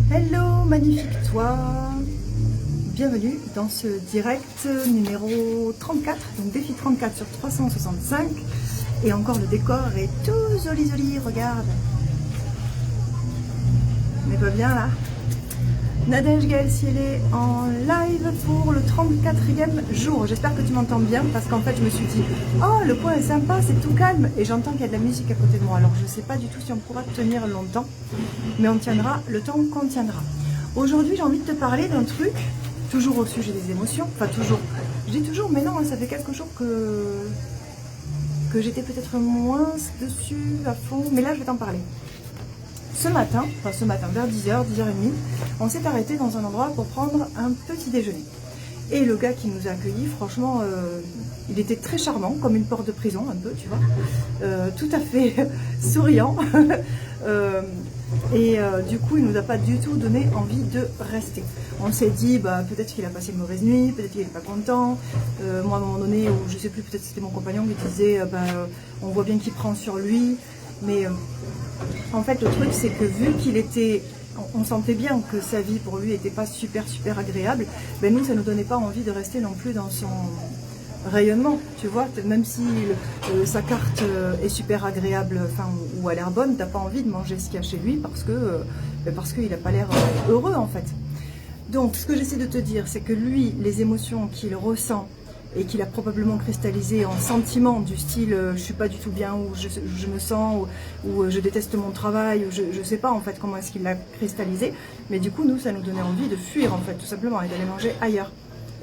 Hello magnifique toi, bienvenue dans ce direct numéro 34, donc défi 34 sur 365, et encore le décor est tout joli, regarde, on est pas bien là. Nadège Gaël Cielé en live pour le 34e jour. J'espère que tu m'entends bien parce qu'en fait je me suis dit oh le point est sympa, c'est tout calme et j'entends qu'il y a de la musique à côté de moi. Alors je sais pas du tout si on pourra tenir longtemps, mais on tiendra le temps qu'on tiendra. Aujourd'hui j'ai envie de te parler d'un truc, toujours au sujet des émotions, enfin toujours, je dis toujours mais non, ça fait quelques jours que j'étais peut-être moins dessus à fond, mais là je vais t'en parler. Ce matin, vers 10h, 10h30, on s'est arrêté dans un endroit pour prendre un petit déjeuner. Et le gars qui nous a accueillis, franchement, il était très charmant, comme une porte de prison, un peu, tu vois. Tout à fait souriant. Du coup, il ne nous a pas du tout donné envie de rester. On s'est dit, bah, peut-être qu'il a passé une mauvaise nuit, peut-être qu'il n'est pas content. Moi, à un moment donné, ou je sais plus, peut-être c'était mon compagnon qui disait, on voit bien qu'il prend sur lui. Mais en fait, le truc, c'est que vu qu'il était, on sentait bien que sa vie pour lui n'était pas super agréable, ben nous, ça ne nous donnait pas envie de rester non plus dans son rayonnement, tu vois. Même si sa carte est super agréable, enfin, ou a l'air bonne, t'as pas envie de manger ce qu'il y a chez lui parce qu'il n'a pas l'air heureux, en fait. Donc, ce que j'essaie de te dire, c'est que lui, les émotions qu'il ressent, et qu'il a probablement cristallisé en sentiments du style je suis pas du tout bien, ou je me sens, ou je déteste mon travail, ou je sais pas en fait comment est-ce qu'il l'a cristallisé, mais du coup nous ça nous donnait envie de fuir en fait tout simplement et d'aller manger ailleurs.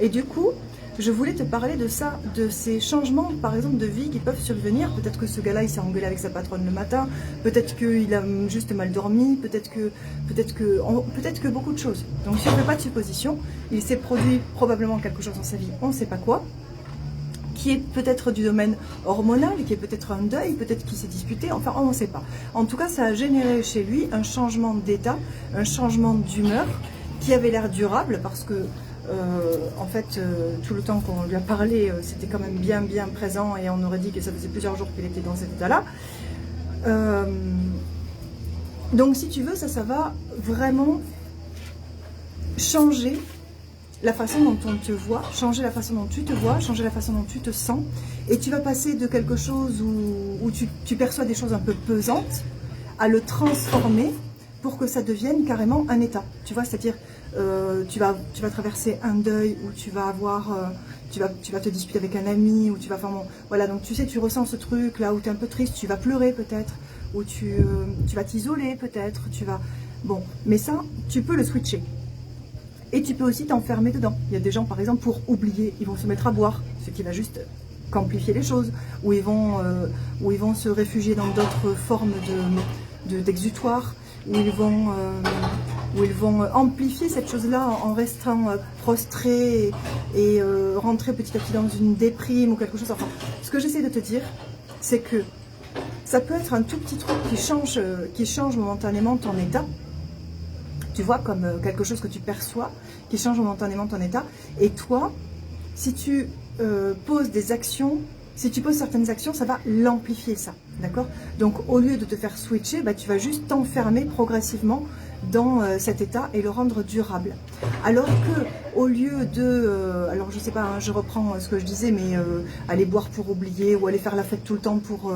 Et du coup je voulais te parler de ça, de ces changements par exemple de vie qui peuvent survenir. Peut-être que ce gars-là il s'est engueulé avec sa patronne le matin, peut-être qu'il a juste mal dormi, peut-être que beaucoup de choses. Donc si on ne fait pas de supposition, il s'est produit probablement quelque chose dans sa vie, on ne sait pas quoi, qui est peut-être du domaine hormonal, qui est peut-être un deuil, peut-être qu'il s'est disputé, enfin on ne sait pas. En tout cas, ça a généré chez lui un changement d'état, un changement d'humeur qui avait l'air durable parce que en fait, tout le temps qu'on lui a parlé, c'était quand même bien présent et on aurait dit que ça faisait plusieurs jours qu'il était dans cet état-là. Donc si tu veux, ça va vraiment changer la façon dont on te voit, changer la façon dont tu te vois, changer la façon dont tu te sens. Et tu vas passer de quelque chose où tu perçois des choses un peu pesantes à le transformer pour que ça devienne carrément un état. Tu vois, c'est-à-dire tu vas traverser un deuil où tu vas avoir... tu vas te disputer avec un ami, ou tu vas faire voilà, donc tu sais, tu ressens ce truc là où tu es un peu triste, tu vas pleurer peut-être, ou tu vas t'isoler peut-être, bon, mais ça, tu peux le switcher. Et tu peux aussi t'enfermer dedans. Il y a des gens, par exemple, pour oublier, ils vont se mettre à boire, ce qui va juste amplifier les choses, ou ils vont se réfugier dans d'autres formes d'exutoire, où ils vont amplifier cette chose-là en restant prostrés et rentrer petit à petit dans une déprime ou quelque chose. Enfin, ce que j'essaie de te dire, c'est que ça peut être un tout petit truc qui change momentanément ton état. Tu vois, comme quelque chose que tu perçois, qui change momentanément ton état. Et toi, si tu poses des actions, si tu poses certaines actions, ça va l'amplifier, ça. D'accord? Donc, au lieu de te faire switcher, tu vas juste t'enfermer progressivement dans cet état et le rendre durable. Alors que, au lieu de... alors, je sais pas, hein, je reprends ce que je disais, mais aller boire pour oublier ou aller faire la fête tout le temps pour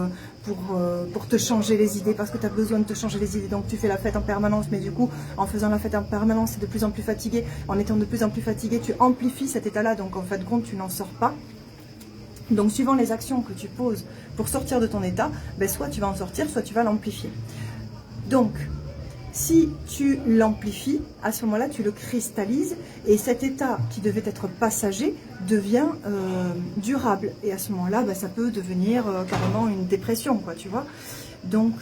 te changer les idées, parce que tu as besoin de te changer les idées, donc tu fais la fête en permanence, mais du coup, en faisant la fête en permanence, c'est de plus en plus fatigué. En étant de plus en plus fatigué, tu amplifies cet état-là, donc en fin de compte, tu n'en sors pas. Donc, suivant les actions que tu poses pour sortir de ton état, soit tu vas en sortir, soit tu vas l'amplifier. Donc, si tu l'amplifies, à ce moment-là, tu le cristallises et cet état qui devait être passager devient durable. Et à ce moment-là, ça peut devenir carrément une dépression, quoi, tu vois. Donc,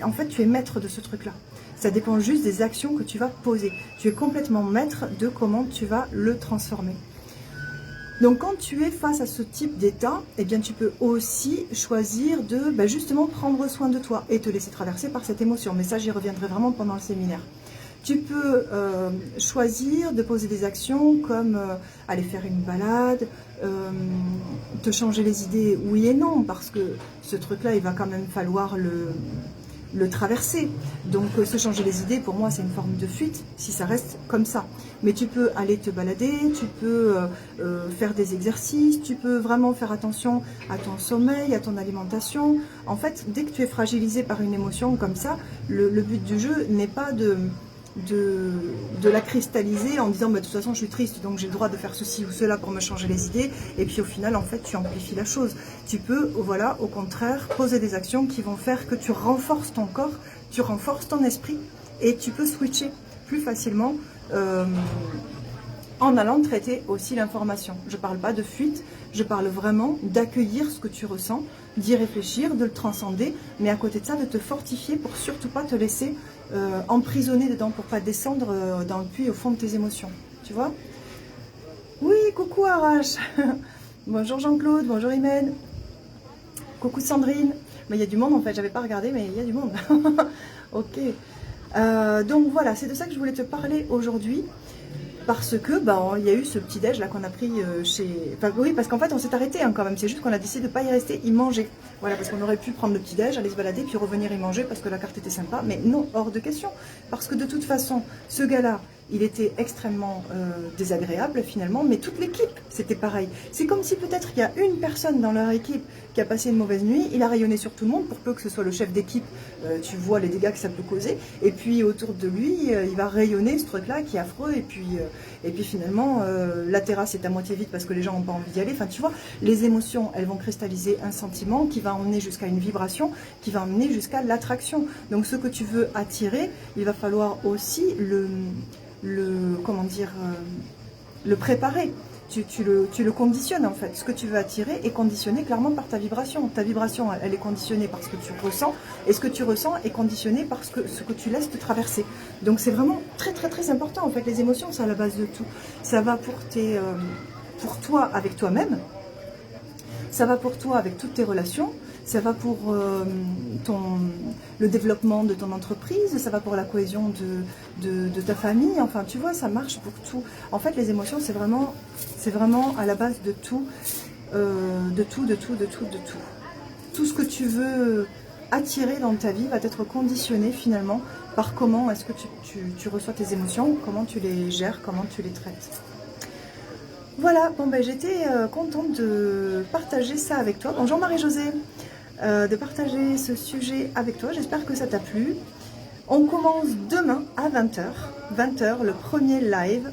en fait, tu es maître de ce truc-là. Ça dépend juste des actions que tu vas poser. Tu es complètement maître de comment tu vas le transformer. Donc quand tu es face à ce type d'état, eh bien tu peux aussi choisir de justement prendre soin de toi et te laisser traverser par cette émotion. Mais ça, j'y reviendrai vraiment pendant le séminaire. Tu peux choisir de poser des actions comme aller faire une balade, te changer les idées, oui et non, parce que ce truc-là, il va quand même falloir le traverser. Donc se changer les idées, pour moi, c'est une forme de fuite, si ça reste comme ça. Mais tu peux aller te balader, tu peux faire des exercices, tu peux vraiment faire attention à ton sommeil, à ton alimentation. En fait, dès que tu es fragilisé par une émotion comme ça, le but du jeu n'est pas de la cristalliser en disant bah, de toute façon je suis triste donc j'ai le droit de faire ceci ou cela pour me changer les idées, et puis au final en fait tu amplifies la chose. Tu peux, voilà, au contraire poser des actions qui vont faire que tu renforces ton corps, tu renforces ton esprit, et tu peux switcher plus facilement en allant traiter aussi l'information. Je parle pas de fuite, je parle vraiment d'accueillir ce que tu ressens, d'y réfléchir, de le transcender, mais à côté de ça de te fortifier pour surtout pas te laisser emprisonner dedans, pour pas descendre dans le puits au fond de tes émotions, tu vois. Oui, coucou Arash. Bonjour Jean-Claude, bonjour Imen, coucou Sandrine. Mais il y a du monde en fait, j'avais pas regardé mais il y a du monde. Ok, donc voilà, c'est de ça que je voulais te parler aujourd'hui. Parce que il y a eu ce petit déj là qu'on a pris chez... Enfin oui, parce qu'en fait on s'est arrêté hein, quand même, c'est juste qu'on a décidé de ne pas y rester, y manger. Voilà, parce qu'on aurait pu prendre le petit déj, aller se balader, puis revenir y manger parce que la carte était sympa. Mais non, hors de question. Parce que de toute façon, ce gars-là, il était extrêmement désagréable finalement, mais toute l'équipe, c'était pareil. C'est comme si peut-être il y a une personne dans leur équipe qui a passé une mauvaise nuit, il a rayonné sur tout le monde, pour peu que ce soit le chef d'équipe, tu vois les dégâts que ça peut causer, et puis autour de lui, il va rayonner ce truc-là qui est affreux, et puis finalement, la terrasse est à moitié vide parce que les gens n'ont pas envie d'y aller. Enfin, tu vois, les émotions, elles vont cristalliser un sentiment qui va emmener jusqu'à une vibration, qui va emmener jusqu'à l'attraction. Donc ce que tu veux attirer, il va falloir aussi comment dire, le préparer. Tu le conditionnes en fait. Ce que tu veux attirer est conditionné clairement par ta vibration. Ta vibration, elle est conditionnée par ce que tu ressens, et ce que tu ressens est conditionné par ce que tu laisses te traverser. Donc c'est vraiment très très très important en fait. Les émotions, c'est à la base de tout. Ça va pour toi avec toi-même, ça va pour toi avec toutes tes relations, ça va pour le développement de ton entreprise, ça va pour la cohésion de ta famille, enfin tu vois, ça marche pour tout. En fait, les émotions, c'est vraiment à la base de tout, de tout. Tout ce que tu veux attirer dans ta vie va être conditionné finalement par comment est-ce que tu reçois tes émotions, comment tu les gères, comment tu les traites. Voilà, bon ben j'étais contente de partager ça avec toi. Bonjour Marie-Josée, de partager ce sujet avec toi. J'espère que ça t'a plu. On commence demain à 20h. 20h, le premier live,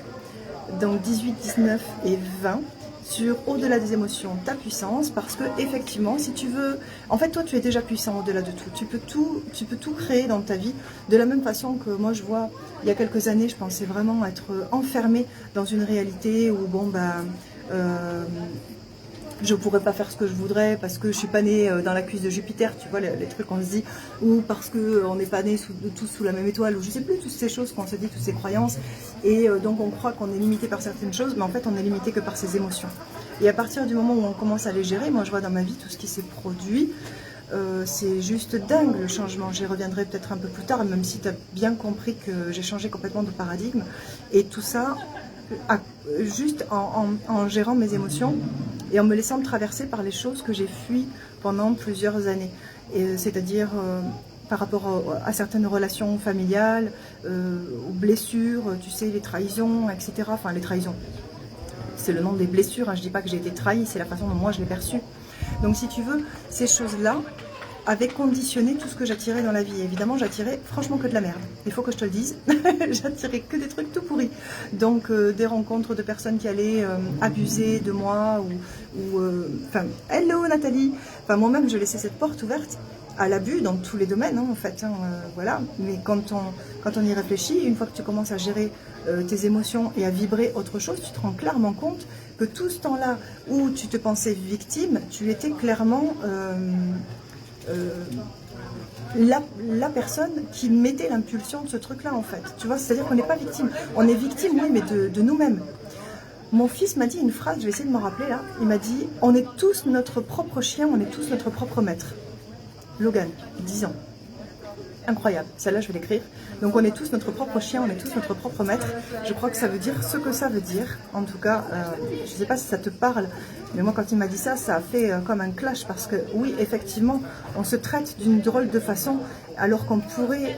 donc 18, 19 et 20, sur Au-delà des émotions, ta puissance. Parce que effectivement, si tu veux... En fait, toi, tu es déjà puissant au-delà de tout. Tu peux tout créer dans ta vie. De la même façon que moi, je vois, il y a quelques années, je pensais vraiment être enfermée dans une réalité où, bon, je pourrais pas faire ce que je voudrais parce que je suis pas née dans la cuisse de Jupiter, tu vois, les trucs qu'on se dit, ou parce que on n'est pas nés tous sous la même étoile, ou je sais plus, toutes ces choses qu'on se dit, toutes ces croyances, et donc on croit qu'on est limité par certaines choses, mais en fait on est limité que par ses émotions. Et à partir du moment où on commence à les gérer, moi je vois dans ma vie tout ce qui s'est produit, c'est juste dingue le changement. J'y reviendrai peut-être un peu plus tard, même si tu as bien compris que j'ai changé complètement de paradigme, et tout ça juste en gérant mes émotions et en me laissant traverser par les choses que j'ai fuies pendant plusieurs années. C'est-à-dire par rapport à certaines relations familiales, aux blessures, tu sais, les trahisons, etc. Enfin, les trahisons, c'est le nom des blessures, hein. Je ne dis pas que j'ai été trahie, c'est la façon dont moi je l'ai perçu. Donc si tu veux, ces choses-là avait conditionné tout ce que j'attirais dans la vie. Évidemment, j'attirais franchement que de la merde. Il faut que je te le dise. J'attirais que des trucs tout pourris. Donc, des rencontres de personnes qui allaient abuser de moi enfin, hello Nathalie. Enfin, moi-même, je laissais cette porte ouverte à l'abus dans tous les domaines, hein, en fait. Hein, voilà. Mais quand on y réfléchit, une fois que tu commences à gérer tes émotions et à vibrer autre chose, tu te rends clairement compte que tout ce temps-là où tu te pensais victime, tu étais clairement... la personne qui mettait l'impulsion de ce truc-là, en fait. Tu vois, c'est-à-dire qu'on n'est pas victime. On est victime, oui, mais de nous-mêmes. Mon fils m'a dit une phrase, je vais essayer de me rappeler là. Il m'a dit, on est tous notre propre chien, on est tous notre propre maître. Logan, 10 ans. incroyable. Celle-là, je vais l'écrire. Donc on est tous notre propre chien, on est tous notre propre maître. Je crois que ça veut dire ce que ça veut dire. En tout cas, je ne sais pas si ça te parle, mais moi quand il m'a dit ça, ça a fait comme un clash. Parce que oui, effectivement, on se traite d'une drôle de façon, alors qu'on pourrait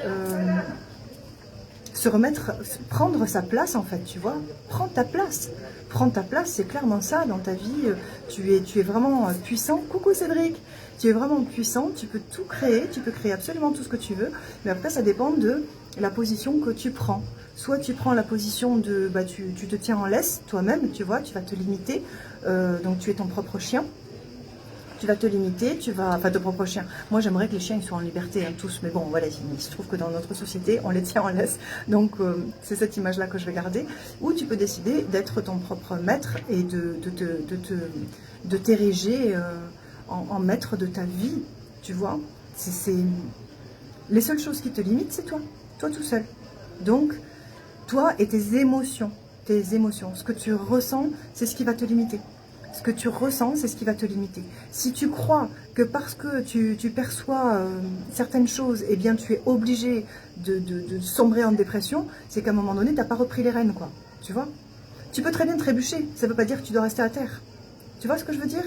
se remettre, prendre sa place en fait, tu vois. Prends ta place. Prends ta place, c'est clairement ça dans ta vie. Tu es vraiment puissant. Coucou Cédric. Tu es vraiment puissant, tu peux tout créer, tu peux créer absolument tout ce que tu veux. Mais après, ça dépend de la position que tu prends. Soit tu prends la position de, tu te tiens en laisse toi-même, tu vois, tu vas te limiter. Donc tu es ton propre chien. Tu vas te limiter, enfin ton propre chien. Moi j'aimerais que les chiens ils soient en liberté, hein, tous, mais bon voilà, il se trouve que dans notre société on les tient en laisse, donc c'est cette image là que je vais garder. Ou tu peux décider d'être ton propre maître et de t'ériger en maître de ta vie, tu vois. Les seules choses qui te limitent, c'est toi tout seul. Donc toi et tes émotions, ce que tu ressens, c'est ce qui va te limiter. Ce que tu ressens, c'est ce qui va te limiter. Si tu crois que parce que tu perçois certaines choses, eh bien tu es obligé de sombrer en dépression, c'est qu'à un moment donné, tu n'as pas repris les rênes, quoi. Tu vois? Tu peux très bien trébucher, ça ne veut pas dire que tu dois rester à terre. Tu vois ce que je veux dire?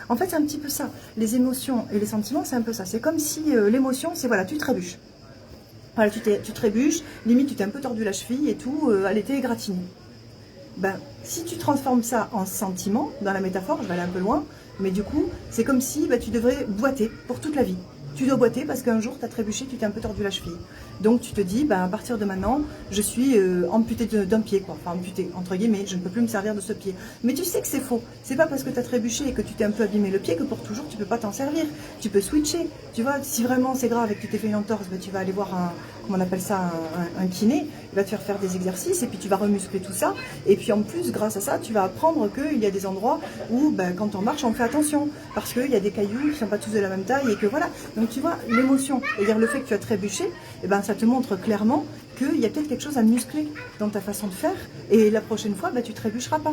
En fait, c'est un petit peu ça. Les émotions et les sentiments, c'est un peu ça. C'est comme si l'émotion, c'est voilà, tu trébuches. Voilà, tu trébuches, limite tu t'es un peu tordu la cheville et tout, elle était égratignée. Ben, si tu transformes ça en sentiment, dans la métaphore, je vais aller un peu loin, mais du coup, c'est comme si tu devrais boiter pour toute la vie. Tu dois boiter parce qu'un jour, tu as trébuché, tu t'es un peu tordu la cheville. Donc, tu te dis, à partir de maintenant, je suis amputé d'un pied, quoi. Enfin, amputé, entre guillemets, je ne peux plus me servir de ce pied. Mais tu sais que c'est faux. C'est pas parce que tu as trébuché et que tu t'es un peu abîmé le pied que pour toujours, tu peux pas t'en servir. Tu peux switcher. Tu vois, si vraiment c'est grave et que tu t'es fait une entorse, tu vas aller voir comment on appelle ça, un kiné. Il va te faire des exercices et puis tu vas remuscler tout ça. Et puis en plus, grâce à ça, tu vas apprendre qu'il y a des endroits où, quand on marche, on fait attention. Parce qu'il y a des cailloux qui ne sont pas tous de la même taille et que voilà. Donc tu vois, l'émotion, c'est-à-dire le fait que tu as trébuché, ça te montre clairement qu'il y a peut-être quelque chose à muscler dans ta façon de faire. Et la prochaine fois, tu ne trébucheras pas.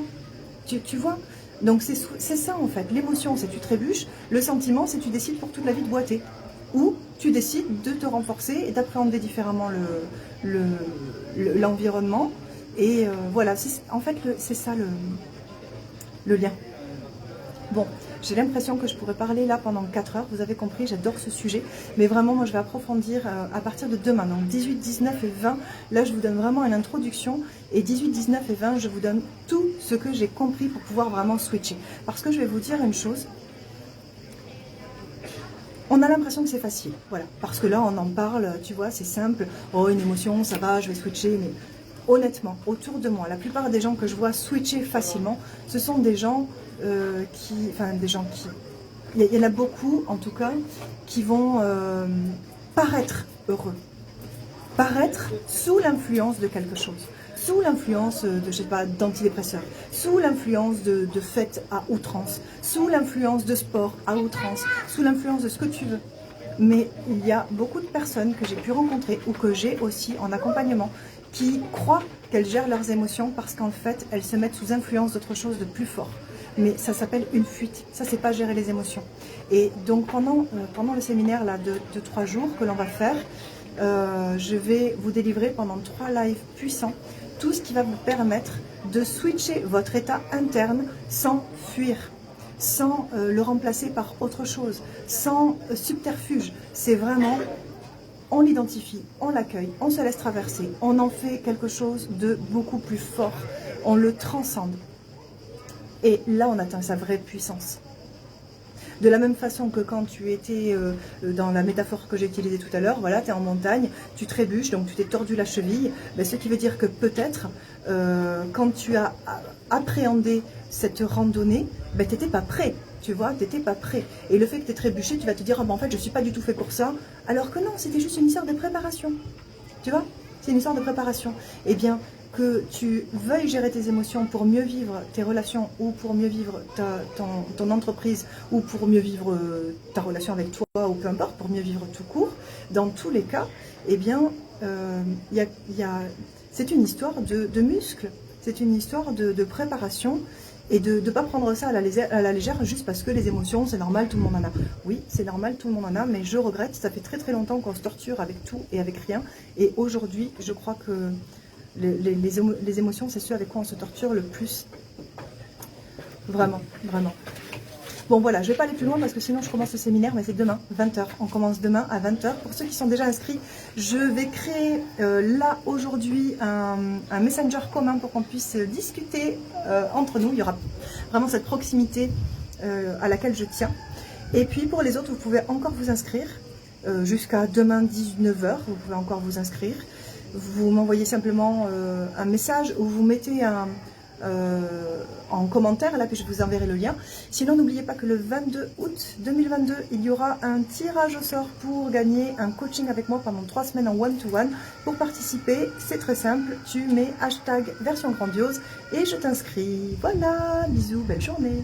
Tu vois? Donc c'est ça en fait. L'émotion, c'est tu trébuches. Le sentiment, c'est tu décides pour toute la vie de boiter. Ou tu décides de te renforcer et d'appréhender différemment l'environnement. Et voilà, en fait, c'est ça le lien. Bon, j'ai l'impression que je pourrais parler là pendant 4 heures. Vous avez compris, j'adore ce sujet. Mais vraiment, moi, je vais approfondir à partir de demain. Donc 18, 19 et 20, là, je vous donne vraiment une introduction. Et 18, 19 et 20, je vous donne tout ce que j'ai compris pour pouvoir vraiment switcher. Parce que je vais vous dire une chose. On a l'impression que c'est facile, voilà. Parce que là, on en parle, tu vois, c'est simple. Oh, une émotion, ça va, je vais switcher. Mais honnêtement, autour de moi, la plupart des gens que je vois switcher facilement, ce sont des gens il y en a beaucoup, en tout cas, qui vont paraître heureux. Paraître sous l'influence de quelque chose. Sous l'influence de, je sais pas, d'antidépresseurs, sous l'influence de fêtes à outrance, sous l'influence de sport à outrance, sous l'influence de ce que tu veux. Mais il y a beaucoup de personnes que j'ai pu rencontrer ou que j'ai aussi en accompagnement qui croient qu'elles gèrent leurs émotions parce qu'en fait, elles se mettent sous influence d'autre chose de plus fort. Mais ça s'appelle une fuite, ça c'est pas gérer les émotions. Et donc pendant le séminaire là, de 3 jours que l'on va faire, je vais vous délivrer pendant 3 lives puissants tout ce qui va vous permettre de switcher votre état interne sans fuir, sans le remplacer par autre chose, sans subterfuge. C'est vraiment, on l'identifie, on l'accueille, on se laisse traverser, on en fait quelque chose de beaucoup plus fort, on le transcende. Et là, on atteint sa vraie puissance. De la même façon que quand tu étais dans la métaphore que j'ai utilisée tout à l'heure, voilà, tu es en montagne, tu trébuches, donc tu t'es tordu la cheville, ce qui veut dire que peut-être, quand tu as appréhendé cette randonnée, tu n'étais pas prêt, tu vois, tu n'étais pas prêt. Et le fait que tu aies trébuché, tu vas te dire, en fait, je ne suis pas du tout fait pour ça, alors que non, c'était juste une histoire de préparation, tu vois, c'est une histoire de préparation. Eh bien, que tu veuilles gérer tes émotions pour mieux vivre tes relations ou pour mieux vivre ton entreprise ou pour mieux vivre ta relation avec toi ou peu importe, pour mieux vivre tout court, dans tous les cas, eh bien, c'est une histoire de muscles, c'est une histoire de préparation et de ne pas prendre ça à la légère juste parce que les émotions, c'est normal, tout le monde en a. Oui, c'est normal, tout le monde en a, mais je regrette, ça fait très très longtemps qu'on se torture avec tout et avec rien. Et aujourd'hui, je crois que les émotions, c'est ceux avec quoi on se torture le plus. Vraiment, vraiment. Bon voilà, je ne vais pas aller plus loin parce que sinon je commence le séminaire, mais c'est demain, 20 h. On commence demain à 20 h. Pour ceux qui sont déjà inscrits, je vais créer là aujourd'hui un messenger commun pour qu'on puisse discuter entre nous. Il y aura vraiment cette proximité à laquelle je tiens. Et puis pour les autres, vous pouvez encore vous inscrire jusqu'à demain 19 h. Vous pouvez encore vous inscrire. Vous m'envoyez simplement un message ou vous mettez en commentaire, là que je vous enverrai le lien. Sinon, n'oubliez pas que le 22 août 2022, il y aura un tirage au sort pour gagner un coaching avec moi pendant 3 semaines en one-to-one. Pour participer, c'est très simple, tu mets hashtag version grandiose et je t'inscris. Voilà, bisous, belle journée.